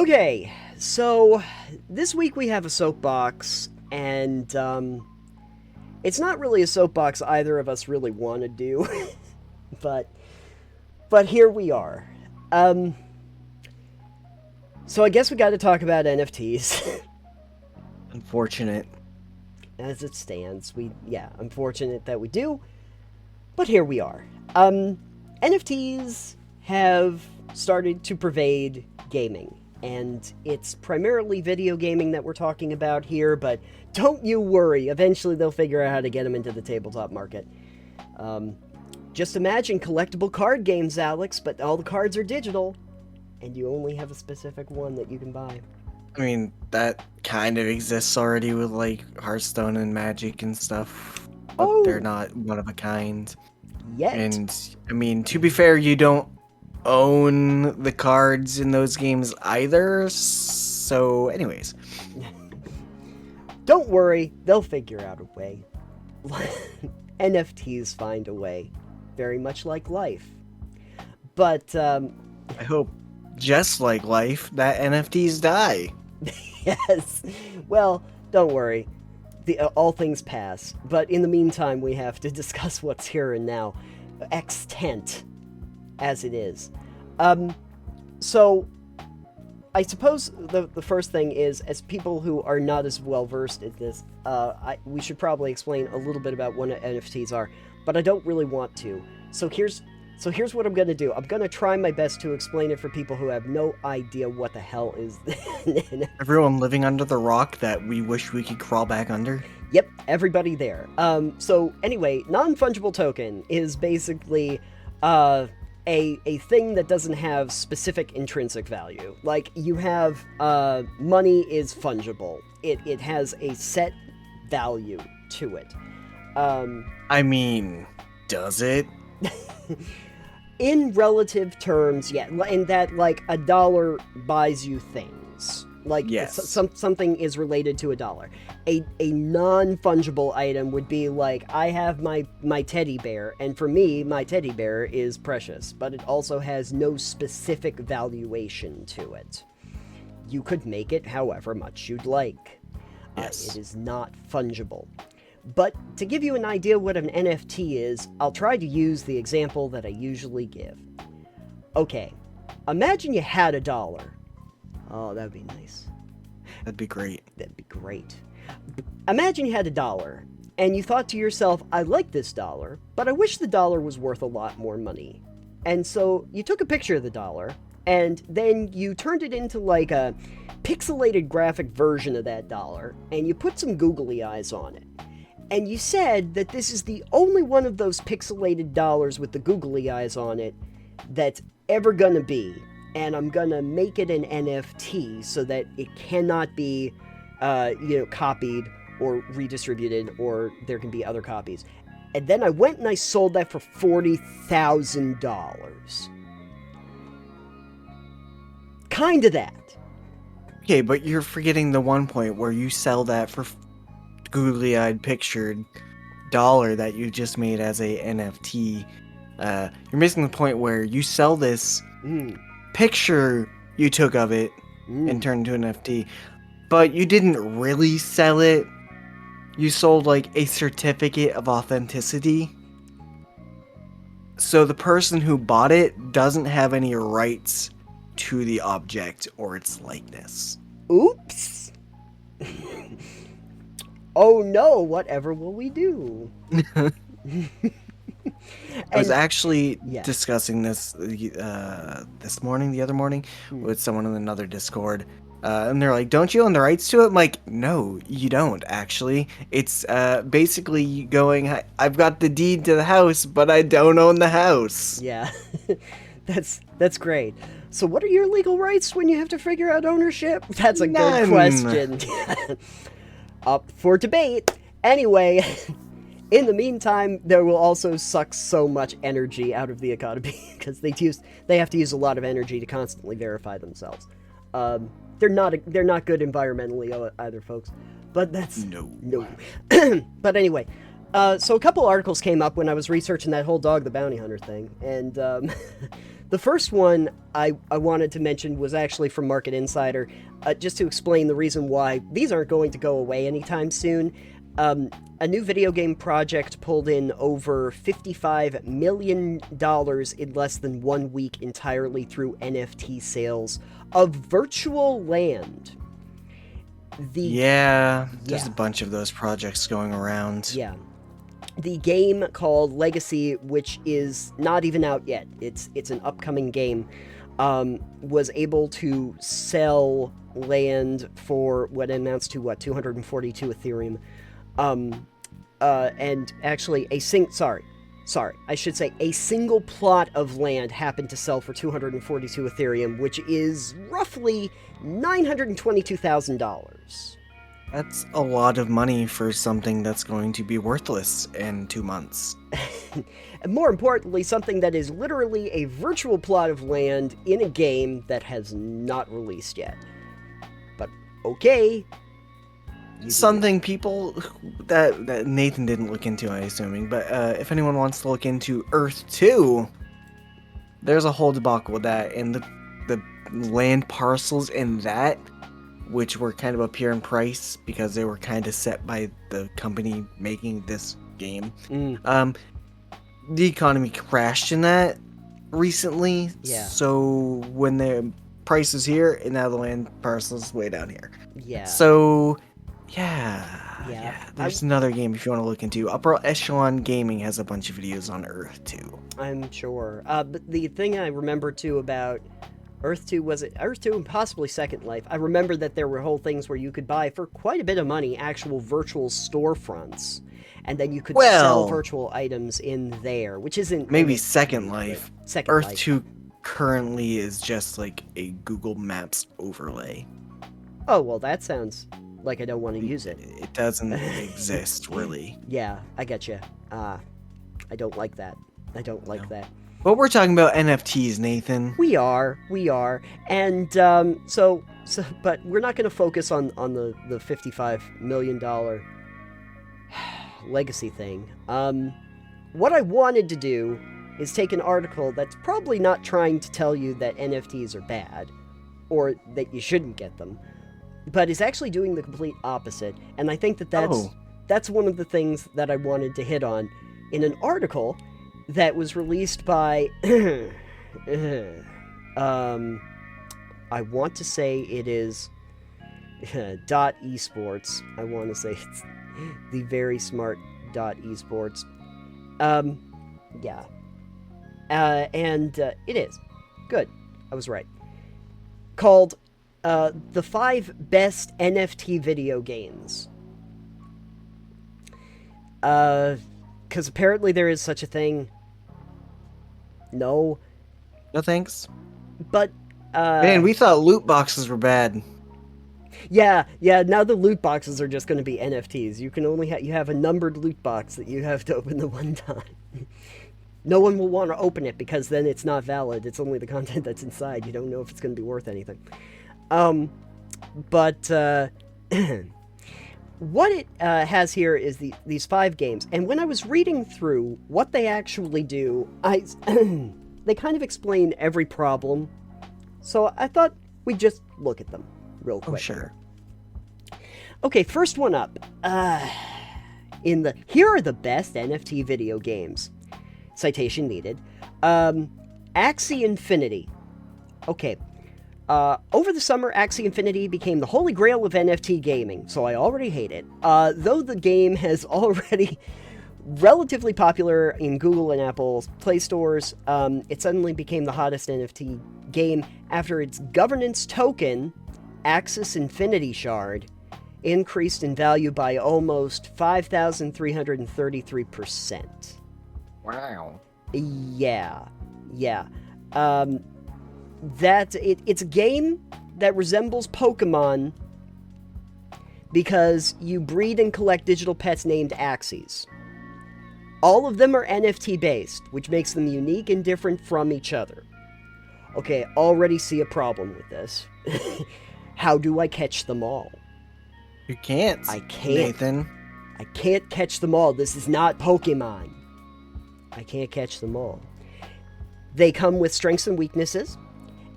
Okay, so this week we have a soapbox, and it's not really a soapbox either of us really want to do, but but here we are. Um, so I guess we got to talk about NFTs Unfortunate. as it stands. Unfortunate that we do, but here we are. NFTs have started to pervade gaming, and it's primarily video gaming that we're talking about here, but don't you worry, eventually they'll figure out how to get them into the tabletop market. Um, just imagine collectible card games, Alex, but all the cards are digital, and you only have a specific one that you can buy. I mean, that kind of exists already with like Hearthstone and Magic and stuff, but they're Oh, not one of a kind. yet. And I mean, to be fair, you don't own the cards in those games either. So, anyways, Don't worry, they'll figure out a way. NFTs find a way, very much like life. But I hope just like life that NFTs die. yes, well, don't worry. All things pass. But in the meantime, we have to discuss what's here and now, extant as it is. Um, so I suppose the first thing is, as people who are not as well versed in this, we should probably explain a little bit about what NFTs are, but I don't really want to. So here's what I'm gonna do. I'm gonna try my best to explain it for people who have no idea what the hell is. Everyone living under the rock that we wish we could crawl back under. Yep, everybody there. So anyway, non-fungible token is basically a thing that doesn't have specific intrinsic value. Like, you have money is fungible. It has a set value to it. I mean, does it? In relative terms, yeah, in that, like, a dollar buys you things. Like, Yes. Something is related to a dollar. A non-fungible item would be like, I have my teddy bear, and for me, my teddy bear is precious, but it also has no specific valuation to it. You could make it however much you'd like. Yes. It is not fungible. But to give you an idea what an NFT is, I'll try to use the example that I usually give. Okay, imagine you had $1. Oh, that'd be nice. That'd be great. That'd be great. Imagine you had $1, and you thought to yourself, I like this dollar, but I wish the dollar was worth a lot more money. And so you took a picture of the dollar, and then you turned it into like a pixelated graphic version of that dollar, and you put some googly eyes on it. And you said that this is the only one of those pixelated dollars with the googly eyes on it that's ever gonna be. And I'm gonna make it an NFT so that it cannot be, copied or redistributed, or there can be other copies. And then I went and I sold that for $40,000. Kinda that. Okay, but you're forgetting the one point where you sell that for googly-eyed pictured dollar that you just made as a NFT. You're missing the point where you sell this picture you took of it and turned into an NFT, but you didn't really sell it. You sold like a certificate of authenticity. So the person who bought it doesn't have any rights to the object or its likeness. Oops. Oh no, whatever will we do? I was actually yeah. discussing this the other morning, with someone in another Discord, and they're like, "Don't you own the rights to it?" I'm like, "No, you don't. Actually, it's basically going. I've got the deed to the house, but I don't own the house." Yeah, that's great. So what are your legal rights when you have to figure out ownership? That's a good None. question. Up for debate. Anyway, in the meantime, there will also suck so much energy out of the economy because they have to use a lot of energy to constantly verify themselves. They're not good environmentally either, folks. But that's No. But anyway, So a couple articles came up when I was researching that whole Dog the Bounty Hunter thing, and the first one I wanted to mention was actually from Market Insider, just to explain the reason why these aren't going to go away anytime soon. A new video game project pulled in over $55 million in less than 1 week entirely through NFT sales of virtual land. There's a bunch of those projects going around. Yeah. The game called Legacy, which is not even out yet, it's an upcoming game, was able to sell land for what amounts to, 242 Ethereum. And actually a single plot of land happened to sell for 242 Ethereum, which is roughly $922,000. That's a lot of money for something that's going to be worthless in 2 months. And more importantly, something that is literally a virtual plot of land in a game that has not released yet. But okay. Something people that Nathan didn't look into, I'm assuming, but if anyone wants to look into Earth 2, there's a whole debacle with that, and the land parcels in that, which were kind of up here in price because they were kind of set by the company making this game. The economy crashed in that recently. Yeah. So when the price is here, and now the land parcel's way down here. Yeah. So yeah. There's another game if you want to look into. Upper Echelon Gaming has a bunch of videos on Earth 2. I'm sure. But the thing I remember too about Earth 2, was it Earth 2 and possibly Second Life? I remember that there were whole things where you could buy for quite a bit of money actual virtual storefronts, and then you could sell virtual items in there, which isn't maybe Second Life. Earth Life. 2 currently is just like a Google Maps overlay. Oh, well, that sounds like I don't want to use it. It doesn't exist, really. Yeah, I get you. I don't like that. I don't like that. But we're talking about NFTs, Nathan. We are, and but we're not going to focus on the $55 million legacy thing. What I wanted to do is take an article that's probably not trying to tell you that NFTs are bad, or that you shouldn't get them, but is actually doing the complete opposite, and I think that's one of the things that I wanted to hit on in an article that was released by I want to say it is .esports. I want to say it's the very smart .esports. It is good. I was right. Called the 5 best NFT video games. Because apparently there is such a thing. No thanks. But man, we thought loot boxes were bad. Yeah, now the loot boxes are just going to be NFTs. You can only you have a numbered loot box that you have to open the one time. No one will want to open it because then it's not valid. It's only the content that's inside. You don't know if it's going to be worth anything. What it has here is these 5 games, and when I was reading through what they actually do, they kind of explain every problem, so I thought we'd just look at them real quick. Oh, sure. Okay, first one up. Here are the best NFT video games. Citation needed. Axie Infinity. Okay. Over the summer, Axie Infinity became the holy grail of NFT gaming, so I already hate it. Though the game has already relatively popular in Google and Apple's Play stores, it suddenly became the hottest NFT game after its governance token, Axis Infinity Shard, increased in value by almost 5,333%. Wow. Yeah. It's a game that resembles Pokemon because you breed and collect digital pets named Axies. All of them are NFT based, which makes them unique and different from each other. Okay, already see a problem with this. How do I catch them all? You can't. I can't. Nathan. I can't catch them all. This is not Pokemon. I can't catch them all. They come with strengths and weaknesses,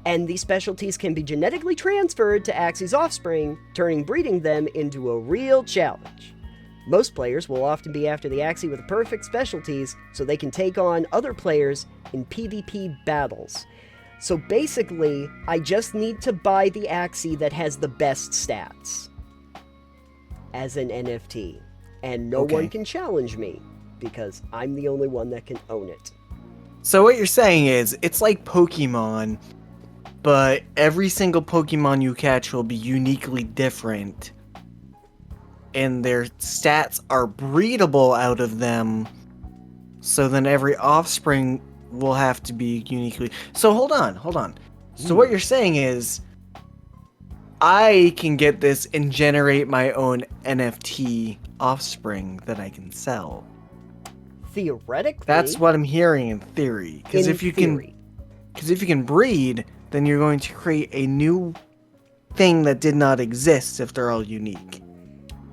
and these specialties can be genetically transferred to Axie's offspring, turning breeding them into a real challenge. Most players will often be after the Axie with perfect specialties so they can take on other players in PvP battles. So basically, I just need to buy the Axie that has the best stats as an NFT. And no one can challenge me, because I'm the only one that can own it. So what you're saying is, it's like Pokemon, but every single Pokemon you catch will be uniquely different, and their stats are breedable out of them, so then every offspring will have to be uniquely... So hold on. So what you're saying is, I can get this and generate my own NFT offspring that I can sell. Theoretically, That's what I'm hearing in theory. Because if you can breed, then you're going to create a new thing that did not exist if they're all unique.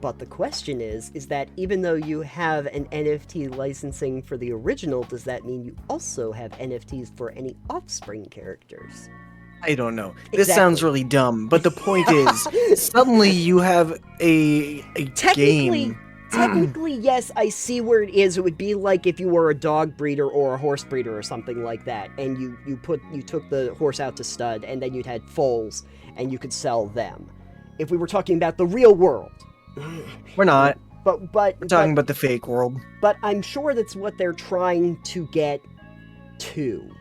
But the question is that even though you have an NFT licensing for the original, does that mean you also have NFTs for any offspring characters? I don't know. This sounds really dumb, but the point is, suddenly you have a game. Technically, yes, I see where it is. It would be like if you were a dog breeder or a horse breeder or something like that, and you took the horse out to stud, and then you'd had foals, and you could sell them. If we were talking about the real world. We're not. But we're talking about the fake world. But I'm sure that's what they're trying to get to.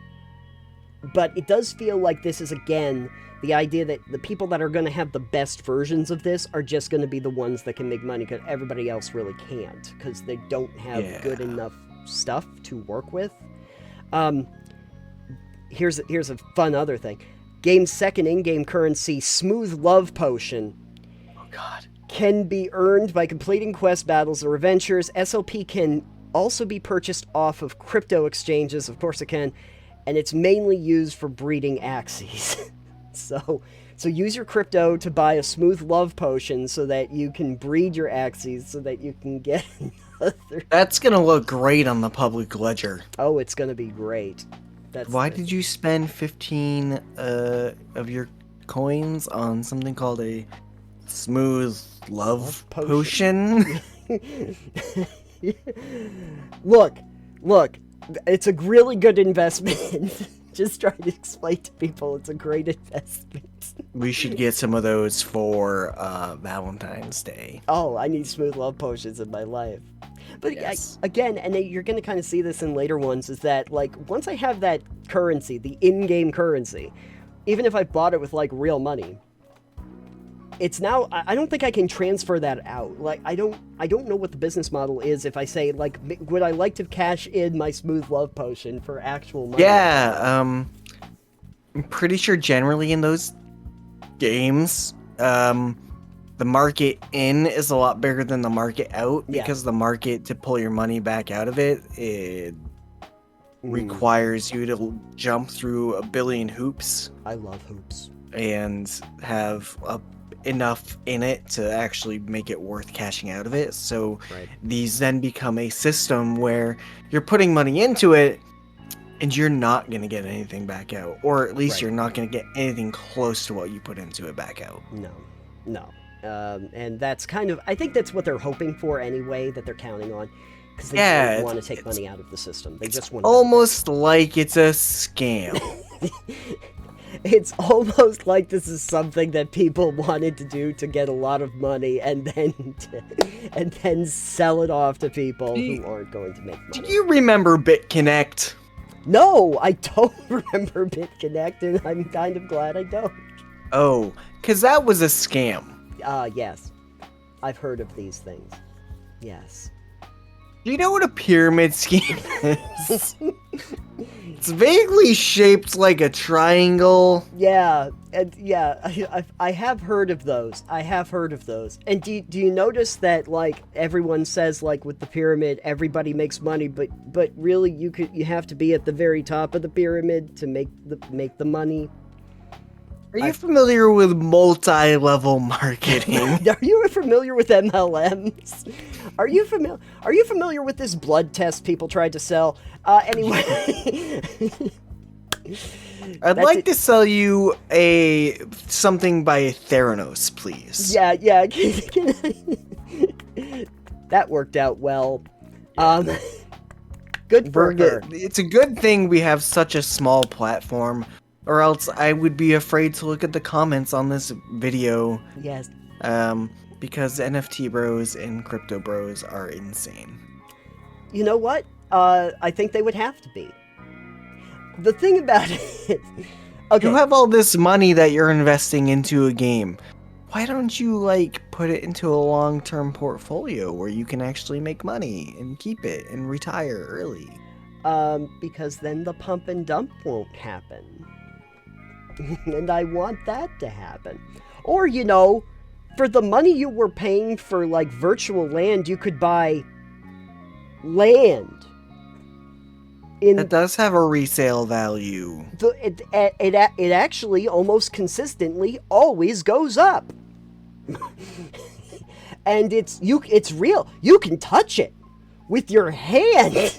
But it does feel like this is, again, the idea that the people that are going to have the best versions of this are just going to be the ones that can make money, because everybody else really can't, because they don't have good enough stuff to work with. Here's a fun other thing. Game's second in-game currency, Smooth Love Potion. Oh, God. Can be earned by completing quest battles or adventures. SLP can also be purchased off of crypto exchanges. Of course it can. And it's mainly used for breeding Axies. So use your crypto to buy a Smooth Love Potion so that you can breed your Axies so that you can get another... That's going to look great on the public ledger. Oh, it's going to be great. Why did you spend 15 of your coins on something called a Smooth Love Potion? Look, it's a really good investment. Just trying to explain to people it's a great investment. We should get some of those for Valentine's Day. Oh, I need Smooth Love Potions in my life. But yes. Again, and you're going to kind of see this in later ones, is that, like, once I have that currency, the in-game currency, even if I bought it with, like, real money, it's now, I don't think I can transfer that out. Like, I don't know what the business model is if I say, like, would I like to cash in my Smooth Love Potion for actual money? Yeah, I'm pretty sure generally in those games, the market in is a lot bigger than the market out, because the market, to pull your money back out of it requires you to jump through a billion hoops. I love hoops. And have enough in it to actually make it worth cashing out of it. So these then become a system where you're putting money into it and you're not going to get anything back out. Or at least you're not going to get anything close to what you put into it back out. No. And that's kind of, I think that's what they're hoping for anyway, that they're counting on. Because they don't want to take money out of the system. They just want to... almost like it's a scam. It's almost like this is something that people wanted to do to get a lot of money and then sell it off to people who aren't going to make money. Do you remember BitConnect? No, I don't remember BitConnect, and I'm kind of glad I don't. Oh, because that was a scam. Yes. I've heard of these things. Yes. Do you know what a pyramid scheme is? It's vaguely shaped like a triangle. Yeah, and I have heard of those. And do you notice that, like, everyone says, like, with the pyramid, everybody makes money, but really you have to be at the very top of the pyramid to make the money. Are you familiar with multi-level marketing? Are you familiar with MLMs? Are you familiar with this blood test people tried to sell? Anyway. I'd like to sell you something by Theranos, please. Yeah. That worked out well. Good for her. It's a good thing we have such a small platform, or else I would be afraid to look at the comments on this video. Yes. Because NFT bros and crypto bros are insane. You know what? I think they would have to be. The thing about it... Okay. You have all this money that you're investing into a game. Why don't you, like, put it into a long-term portfolio where you can actually make money and keep it and retire early? Because then the pump and dump won't happen. And I want that to happen. Or, you know, for the money you were paying for, like, virtual land, you could buy land. It does have a resale value. It actually almost consistently always goes up. And it's real. You can touch it with your hand.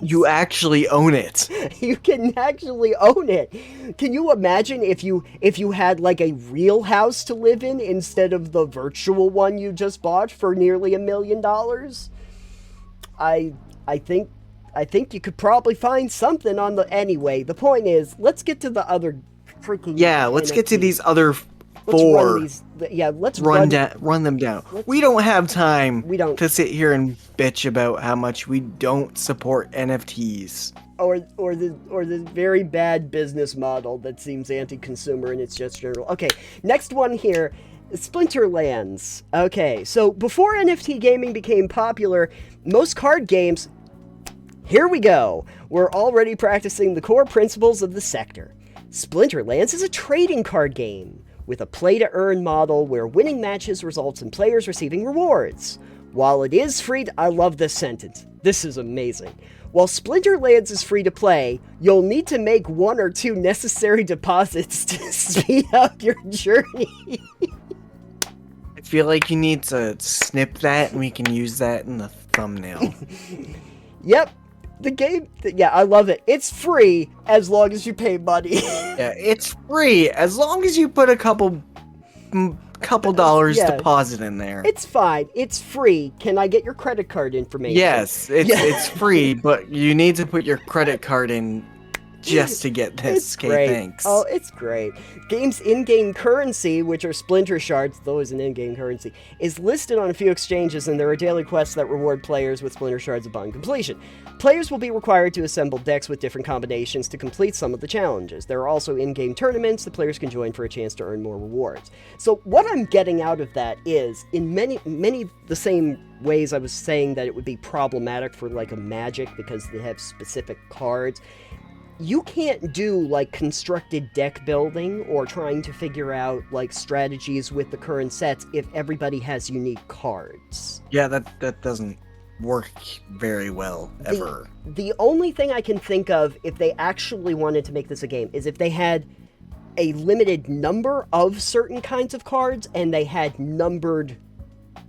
You actually own it. You can actually own it. Can you imagine if you had like a real house to live in instead of the virtual one you just bought for nearly $1 million? I think you could probably find something on the... Anyway, the point is, let's get to the other freaking... Yeah, let's get to these other let's run them down. We don't have time to sit here and bitch about how much we don't support NFTs. Or the very bad business model that seems anti-consumer and it's just general. Okay, next one here. Splinterlands. Okay, so before NFT gaming became popular, most card games... Here we go. We're already practicing the core principles of the sector. Splinterlands is a trading card game with a play-to-earn model where winning matches results in players receiving rewards. While it is free... I love this sentence. This is amazing. While Splinterlands is free to play, you'll need to make 1 or 2 necessary deposits to speed up your journey. I feel like you need to snip that and we can use that in the thumbnail. Yep. The game, yeah, I love it. It's free as long as you pay money. Yeah, it's free as long as you put a couple dollars deposit in there. It's fine. It's free. Can I get your credit card information? Yes, it's free, but you need to put your credit card in just to get this. It's great. Thanks. Oh, it's great. Game's in-game currency, which are Splinter Shards, though is an in-game currency, is listed on a few exchanges, and there are daily quests that reward players with Splinter Shards upon completion. Players will be required to assemble decks with different combinations to complete some of the challenges. There are also in-game tournaments that players can join for a chance to earn more rewards. So what I'm getting out of that is, in many the same ways I was saying that it would be problematic for like a Magic because they have specific cards, you can't do like constructed deck building or trying to figure out like strategies with the current sets if everybody has unique cards. Yeah, that doesn't work very well ever. The only thing I can think of if they actually wanted to make this a game is if they had a limited number of certain kinds of cards and they had numbered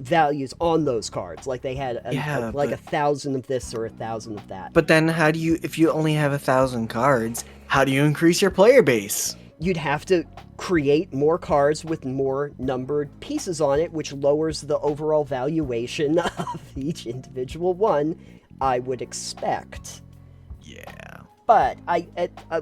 values on those cards, like they had 1,000 of this or 1,000 of that. But then how do you, if you only have 1,000 cards, how do you increase your player base? You'd have to create more cards with more numbered pieces on it, which lowers the overall valuation of each individual one, I would expect. Yeah. But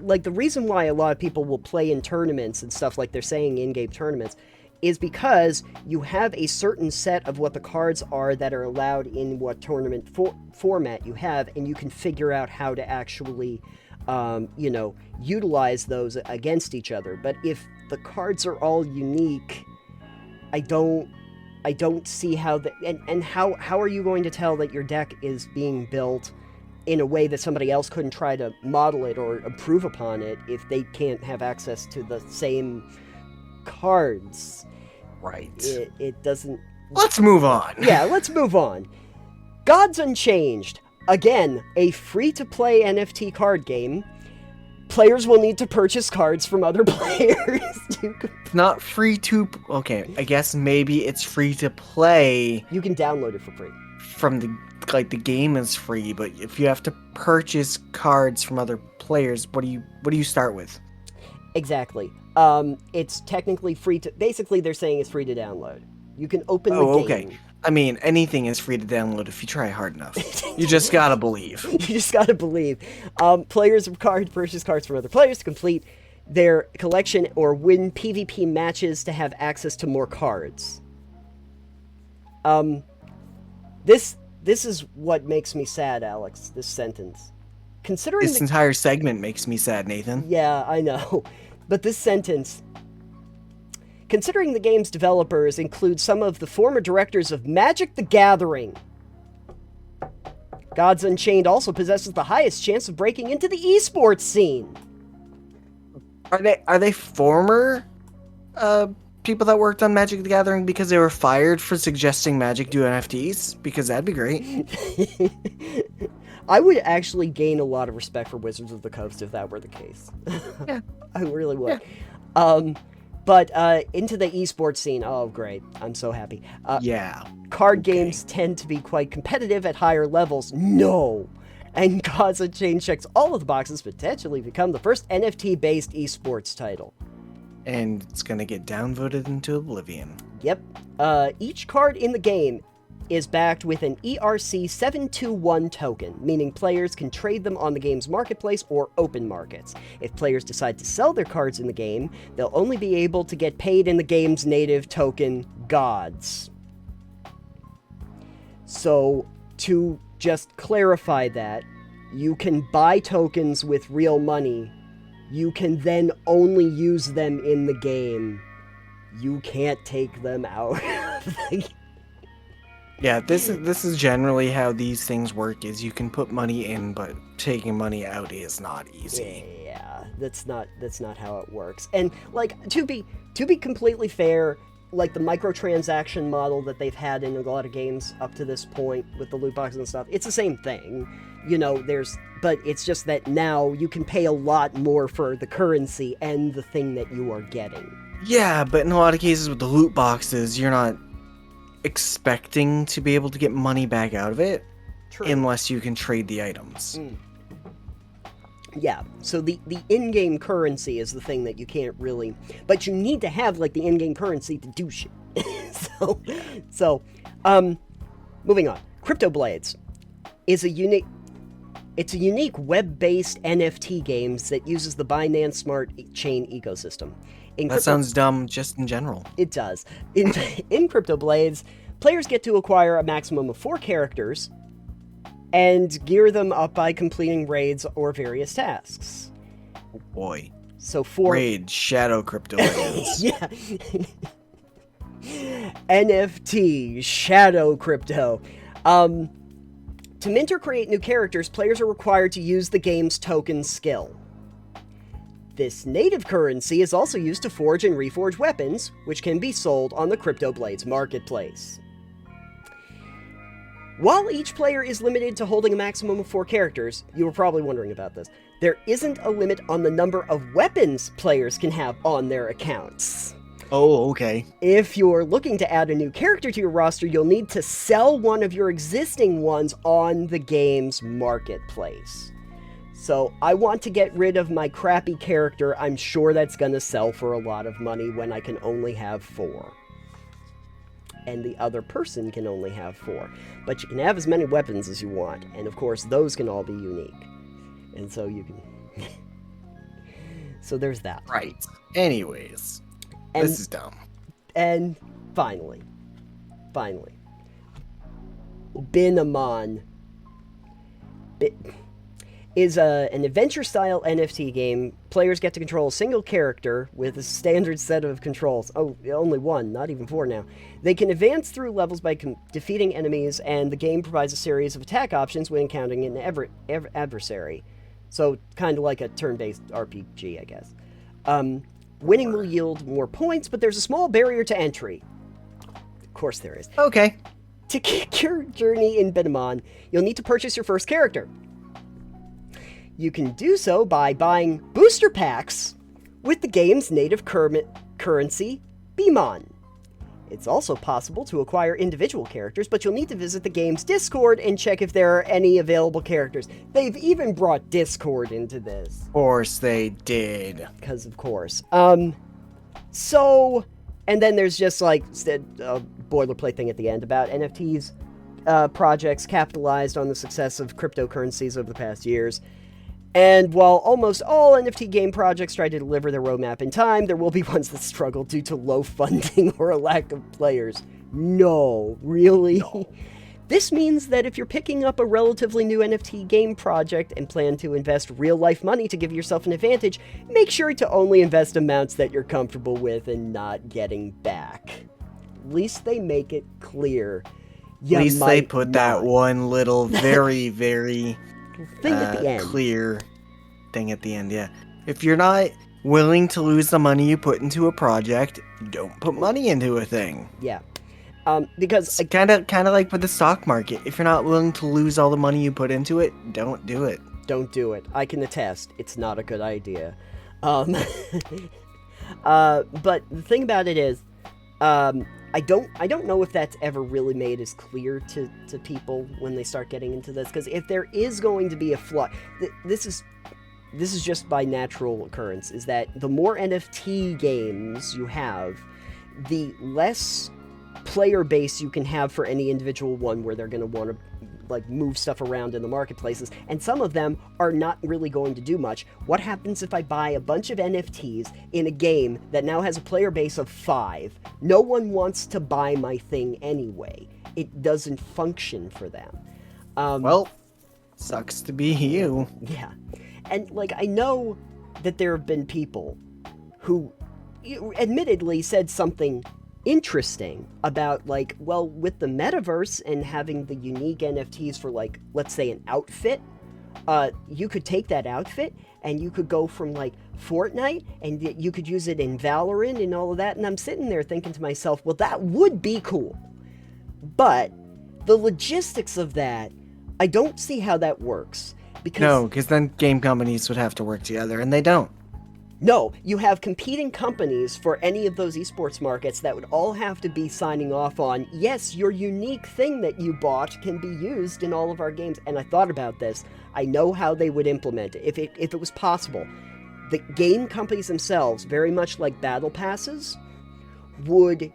like the reason why a lot of people will play in tournaments and stuff, like they're saying in-game tournaments, is because you have a certain set of what the cards are that are allowed in what tournament format you have, and you can figure out how to actually, utilize those against each other. But if the cards are all unique, I don't see how how are you going to tell that your deck is being built in a way that somebody else couldn't try to model it or improve upon it if they can't have access to the same cards? Right. It doesn't... Let's move on. Yeah, let's move on. Gods Unchanged. Again, a free-to-play NFT card game. Players will need to purchase cards from other players to... Not free to... Okay, I guess maybe it's free to play You can download it for free. from the... Like, the game is free, but if you have to purchase cards from other players, what do you start with? Exactly. It's technically free to... Basically, they're saying it's free to download. You can open the game. Okay. I mean, anything is free to download if you try hard enough. You just gotta believe. You just gotta believe. Players of cards purchase cards from other players to complete their collection or win PvP matches to have access to more cards. This is what makes me sad, Alex, this sentence. Considering This entire segment makes me sad, Nathan. Yeah, I know. But this sentence... Considering the game's developers include some of the former directors of Magic the Gathering, Gods Unchained also possesses the highest chance of breaking into the esports scene. Are they former people that worked on Magic the Gathering because they were fired for suggesting Magic do NFTs? Because that'd be great. I would actually gain a lot of respect for Wizards of the Coast if that were the case. Yeah. I really would. Yeah. But into the esports scene, oh great, I'm so happy. Yeah. Card games tend to be quite competitive at higher levels. No! And Gods Unchained checks all of the boxes, potentially become the first NFT-based esports title. And it's gonna get downvoted into oblivion. Yep. Each card in the game is backed with an ERC-721 token, meaning players can trade them on the game's marketplace or open markets. If players decide to sell their cards in the game, they'll only be able to get paid in the game's native token, gods. So, to just clarify that, you can buy tokens with real money. You can then only use them in the game. You can't take them out of the game. Yeah, this is generally how these things work. Is you can put money in, but taking money out is not easy. Yeah, that's not how it works. And like to be completely fair, like the microtransaction model that they've had in a lot of games up to this point with the loot boxes and stuff, it's the same thing. You know, but it's just that now you can pay a lot more for the currency and the thing that you are getting. Yeah, but in a lot of cases with the loot boxes, you're not expecting to be able to get money back out of it. True. Unless you can trade the items. Yeah, so the in-game currency is the thing that you can't really... But you need to have, like, the in-game currency to do shit. so, moving on. Crypto Blades is a unique web-based NFT game that uses the Binance Smart Chain ecosystem. That sounds dumb just in general. It does. In Crypto Blades, players get to acquire a maximum of 4 characters and gear them up by completing raids or various tasks. Oh boy. So 4... Raid, Shadow Crypto Blades. Yeah. NFT, Shadow Crypto. To mint or create new characters, players are required to use the game's token skill. This native currency is also used to forge and reforge weapons, which can be sold on the Crypto Blades marketplace. While each player is limited to holding a maximum of 4 characters, you were probably wondering about this, there isn't a limit on the number of weapons players can have on their accounts. Oh, okay. If you're looking to add a new character to your roster, you'll need to sell one of your existing ones on the game's marketplace. So, I want to get rid of my crappy character. I'm sure that's gonna sell for a lot of money when I can only have 4. And the other person can only have 4. But you can have as many weapons as you want. And of course, those can all be unique. And so you can... So there's that. Right. Anyways. And, this is dumb. And finally. Binamon is an adventure-style NFT game. Players get to control a single character with a standard set of controls. Oh, only 1, not even 4 now. They can advance through levels by defeating enemies, and the game provides a series of attack options when encountering an adversary. So, kind of like a turn-based RPG, I guess. Winning will yield more points, but there's a small barrier to entry. Of course there is. Okay. To kick your journey in Binamon, you'll need to purchase your first character. You can do so by buying booster packs with the game's native currency, BMON. It's also possible to acquire individual characters, but you'll need to visit the game's Discord and check if there are any available characters. They've even brought Discord into this. Of course they did. Because of course. So, and then there's just like a boilerplate thing at the end about NFTs. Projects capitalized on the success of cryptocurrencies over the past years. And while almost all NFT game projects try to deliver their roadmap in time, there will be ones that struggle due to low funding or a lack of players. No, really? No. This means that if you're picking up a relatively new NFT game project and plan to invest real-life money to give yourself an advantage, make sure to only invest amounts that you're comfortable with and not getting back. At least they make it clear. At least they put that one little very, very... thing at the end. Clear thing at the end, yeah. If you're not willing to lose the money you put into a project, don't put money into a thing. Yeah. Because it's kind of like with the stock market. If you're not willing to lose all the money you put into it, don't do it. Don't do it. I can attest. It's not a good idea. But the thing about it is, I don't know if that's ever really made as clear to people when they start getting into this, because if there is going to be a flux, this is just by natural occurrence, is that the more NFT games you have, the less player base you can have for any individual one where they're going to want to like move stuff around in the marketplaces, and some of them are not really going to do much. What happens if I buy a bunch of NFTs in a game that now has a player base of 5? No one wants to buy my thing anyway. It doesn't function for them. Well, sucks to be you. Yeah. And like, I know that there have been people who admittedly said something interesting about, like, well, with the metaverse and having the unique NFTs for, like, let's say an outfit, you could take that outfit and you could go from like Fortnite and you could use it in Valorant and all of that. And I'm sitting there thinking to myself, well, that would be cool. But the logistics of that, I don't see how that works. Because then game companies would have to work together, and they don't. No, you have competing companies for any of those esports markets that would all have to be signing off on, yes, your unique thing that you bought can be used in all of our games. And I thought about this. I know how they would implement it. If it was possible, the game companies themselves, very much like battle passes, would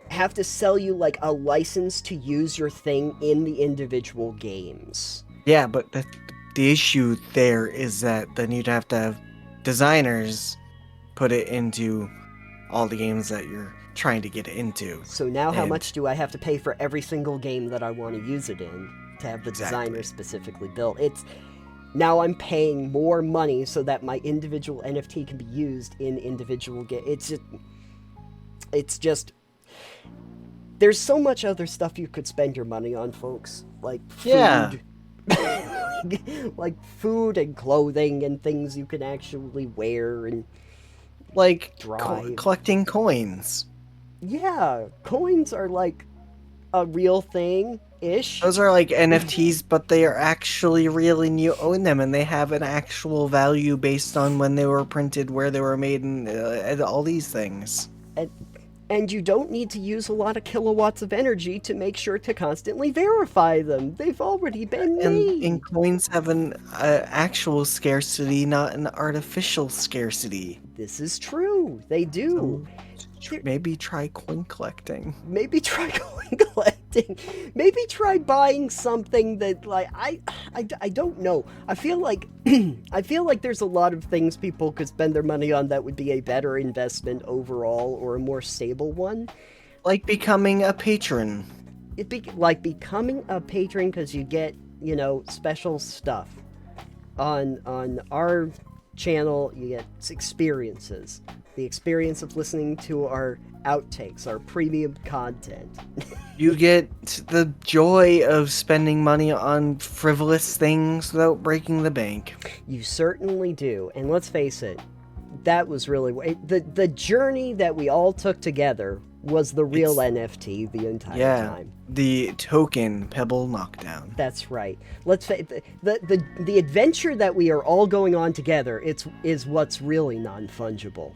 have to sell you like a license to use your thing in the individual games. Yeah, but the issue there is that then you'd have to have designers put it into all the games that you're trying to get into. So now how much do I have to pay for every single game that I want to use it in to have the designer specifically built? Now I'm paying more money so that my individual NFT can be used in individual games. It's just there's so much other stuff you could spend your money on, folks. Like food. Yeah. Like food and clothing and things you can actually wear and like collecting coins. Yeah, coins are like a real thing-ish. Those are like NFTs, but they are actually real and you own them, and they have an actual value based on when they were printed, where they were made, and all these things. And you don't need to use a lot of kilowatts of energy to make sure to constantly verify them. They've already been made. And coins have an actual scarcity, not an artificial scarcity. This is true. They do. So maybe try coin collecting. Maybe try coin collecting. Maybe try buying something that, like, I don't know. I feel like there's a lot of things people could spend their money on that would be a better investment overall, or a more stable one. Like becoming a patron. Like becoming a patron, because you get, special stuff. On our channel, you get experiences. The experience of listening to our outtakes, our premium content. You get the joy of spending money on frivolous things without breaking the bank. You certainly do. And let's face it, that was really... The journey that we all took together was the real It's- NFT the entire Yeah, time. the token Pebble knockdown. That's right. Let's say the adventure that we are all going on together. Is what's really non-fungible.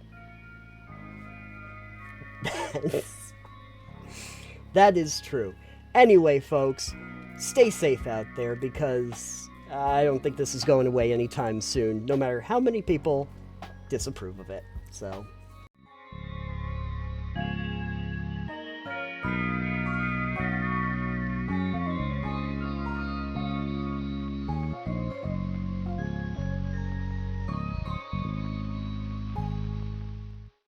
That is true. Anyway, folks, stay safe out there because I don't think this is going away anytime soon, no matter how many people disapprove of it. So.